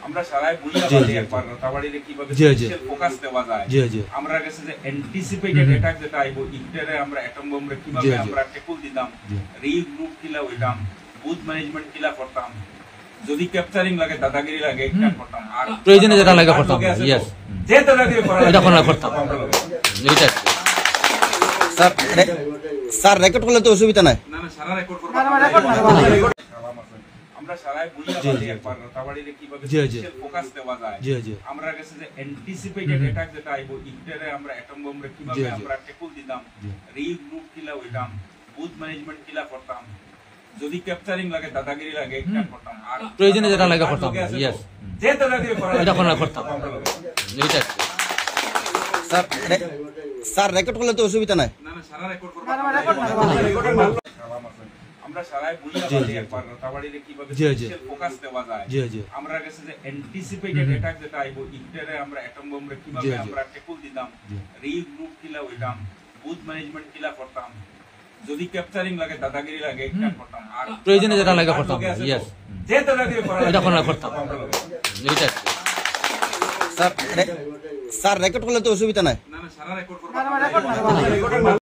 আমরা সারাই বুঝা পারি একবার রাতাবাড়িতে কিভাবে স্পেশাল ফোকাস দেওয়া যায় আমরা কাছে যে অ্যান্টিসিপেটেড অ্যাটাক যেটা আইবো ইন্টারে আমরা অ্যাটম বম্বরে কিভাবে আমরা ট্যাকল দিতাম রিগ্রুপ কিলা হইতাম বুথ ম্যানেজমেন্ট কিলা করতাম যদি ক্যাপচারিং লাগে দাদাগিরি লাগে এটা করতাম আর প্রয়োজনে যেটা লাগে করতাম यस যে দাদাগিরি করা এটা কোন করতাম এইটা স্যার স্যার রেকর্ড করলে তো অসুবিধা নাই না না সারা রেকর্ড করব আমরা সারাই বুঝা পারি একবার রাতাবাড়িতে কিভাবে স্পেশাল ফোকাস দেওয়া যায় আমরা কাছে যে অ্যান্টিসিপেটেড অ্যাটাক যেটা আইবো ইন্টারে আমরা অ্যাটম বম্বরে কিভাবে আমরা ট্যাকল দিতাম রিগ্রুপ কিলা হইতাম বুথ ম্যানেজমেন্ট কিলা করতাম যদি ক্যাপচারিং লাগে দাদাগিরি লাগে এটা করতাম আর প্রয়োজনে যেটা লাগে করতাম यस যে দাদাগিরি করা এটা কোন করতাম এইটা স্যার স্যার রেকর্ড করলে তো অসুবিধা নাই না না সারা রেকর্ড করব আমরা সারাই বুঝা পারি একবার রাতাবাড়িতে কিভাবে স্পেশাল ফোকাস দেওয়া যায় আমরা কাছে যে অ্যান্টিসিপেটেড অ্যাটাক যেটা আইবো ইন্টারে আমরা অ্যাটম বম্বরে কিভাবে আমরা ট্যাকল দিতাম রিগ্রুপ কিলা হইতাম বুথ ম্যানেজমেন্ট কিলা করতাম যদি ক্যাপচারিং লাগে দাদাগিরি লাগে এটা করতাম আর প্রয়োজনে যেটা লাগে করতাম यस যে দাদাগিরি করা এটা কোন করতাম এইটা স্যার স্যার রেকর্ড করলে তো অসুবিধা নাই না না সারা রেকর্ড করব